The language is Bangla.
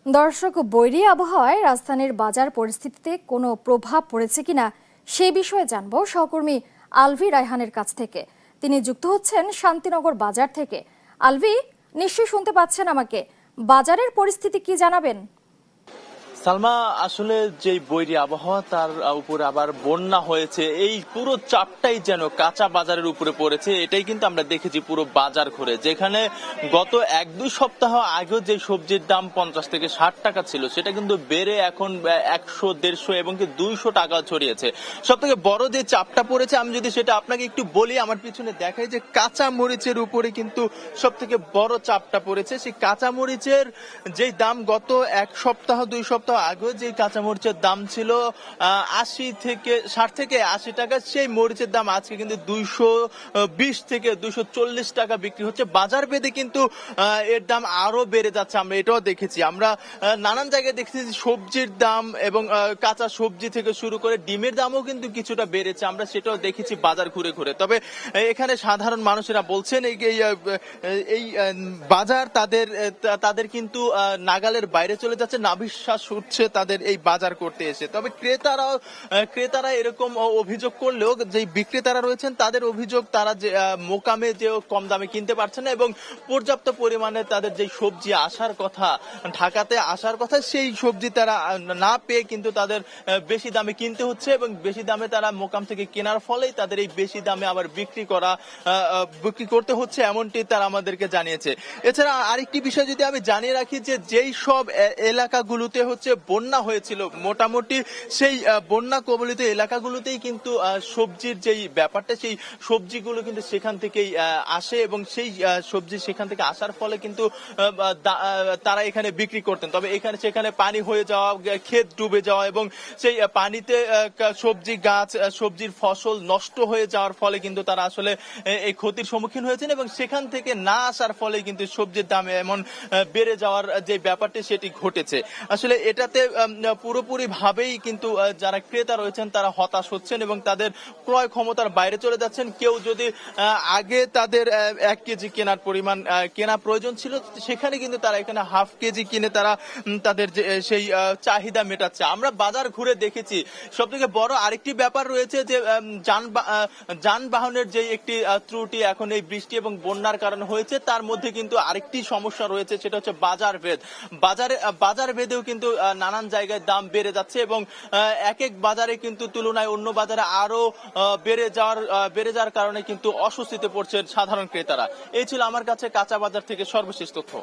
দর্শক, বৈরী আবহাওয়ায় রাজধানীর বাজার পরিস্থিতিতে কোনো প্রভাব পড়েছে কিনা সেই বিষয়ে জানবো সহকর্মী আলভি রায়হানের কাছ থেকে। তিনি যুক্ত হচ্ছেন শান্তিনগর বাজার থেকে। আলভি, নিশ্চয়ই শুনতে পাচ্ছেন আমাকে। বাজারের পরিস্থিতি কি জানাবেন? সালমা, আসলে যে বৈরী আবহাওয়া তার উপরে আবার বন্যা হয়েছে, এই পুরো চাপটাই যেন কাঁচা বাজারের উপরে পড়েছে। এটাই কিন্তু আমরা দেখেছি পুরো বাজার ঘুরে, যেখানে গত 1-2 সপ্তাহ আগেও যে সবজির দাম 50 থেকে 60 টাকা ছিল, সেটা কিন্তু বেড়ে এখন 100, 150 এবং কি 200 টাকা ছড়িয়েছে। সব থেকে বড় যে চাপটা পড়েছে, আমি যদি সেটা আপনাকে একটু বলি, আমার পিছনে দেখাই যে কাঁচা মরিচের উপরে কিন্তু সব থেকে বড় চাপটা পড়েছে। সেই কাঁচা মরিচের যেই দাম গত 1 সপ্তাহ 2 সপ্তাহ আগে যে কাঁচামরিচের দাম ছিল 60 থেকে 80 টাকা, সেই মরিচের দাম আজকে কিন্তু 220 থেকে 240 টাকা বিক্রি হচ্ছে। বাজার ভেদে কিন্তু এর দাম আরো বেড়ে যাচ্ছে, আমরা এটাও দেখেছি। আমরা নানান জায়গায় দেখেছি সবজির দাম এবং কাঁচা সবজি থেকে শুরু করে ডিমের দামও কিন্তু কিছুটা বেড়েছে, আমরা সেটাও দেখেছি বাজার ঘুরে ঘুরে। তবে এখানে সাধারণ মানুষেরা বলছেন এই বাজার তাদের কিন্তু নাগালের বাইরে চলে যাচ্ছে, নাভিশ্বাস উঠছে তাদের এই বাজার করতে এসে। তবে ক্রেতারা এরকম অভিযোগ করলেও যে বিক্রেতারা রয়েছেন তাদের অভিযোগ, তারা যে মোকামে যে কম দামে কিনতে পারছে না এবং পর্যাপ্ত পরিমাণে তাদের যে সবজি আসার কথা, ঢাকাতে আসার কথা, সেই সবজি তারা না পেয়ে কিন্তু তাদের বেশি দামে কিনতে হচ্ছে এবং বেশি দামে তারা মোকাম থেকে কেনার ফলেই তাদের এই বেশি দামে আবার বিক্রি করতে হচ্ছে, এমনটি তারা আমাদেরকে জানিয়েছে। এছাড়া আরেকটি বিষয় যদি আমি জানিয়ে রাখি, যে যেই সব এলাকাগুলোতে বন্যা হয়েছিল, মোটামুটি সেই বন্যা কবলিত এলাকাগুলোতেই কিন্তু সবজির যেই ব্যাপারটা, সেই সবজিগুলো কিন্তু সেখান থেকেই আসে এবং সেই সবজি সেখান থেকে আসার ফলে কিন্তু তারা এখানে বিক্রি করতেন। তবে সেখানে পানি হয়ে যাওয়া, ক্ষেত ডুবে যাওয়া এবং সেই পানিতে সবজি গাছ, সবজির ফসল নষ্ট হয়ে যাওয়ার ফলে কিন্তু তারা আসলে এই ক্ষতির সম্মুখীন হয়েছেন এবং সেখান থেকে না আসার ফলে কিন্তু সবজির দাম এমন বেড়ে যাওয়ার যে ব্যাপারটি সেটি ঘটেছে। আসলে এটাতে পুরোপুরি ভাবেই কিন্তু যারা ক্রেতা রয়েছেন তারা হতাশ হচ্ছেন এবং তাদের ক্রয় ক্ষমতার বাইরে চলে যাচ্ছেন। কেউ যদি আগে তাদের 1 কেজি কেনার পরিমাণ কেনা প্রয়োজন ছিল, সেখানে কিন্তু তারা এখানে হাফ কেজি কিনে তারা তাদের সেই চাহিদা মেটাচ্ছে। আমরা বাজার ঘুরে দেখেছি, সব থেকে বড় আরেকটি ব্যাপার রয়েছে যে যানবাহনের যে একটি ত্রুটি এখন এই বৃষ্টি এবং বন্যার কারণে হয়েছে, তার মধ্যে কিন্তু আরেকটি সমস্যা রয়েছে, সেটা হচ্ছে বাজার ভেদেও কিন্তু নানান জায়গায় দাম বেড়ে যাচ্ছে এবং এক এক বাজারে কিন্তু তুলনায় অন্য বাজারে আরো বেড়ে যাওয়ার কারণে কিন্তু অস্বস্তিতে পড়ছে সাধারণ ক্রেতারা। এই ছিল আমার কাছে কাঁচা বাজার থেকে সর্বশেষ তথ্য।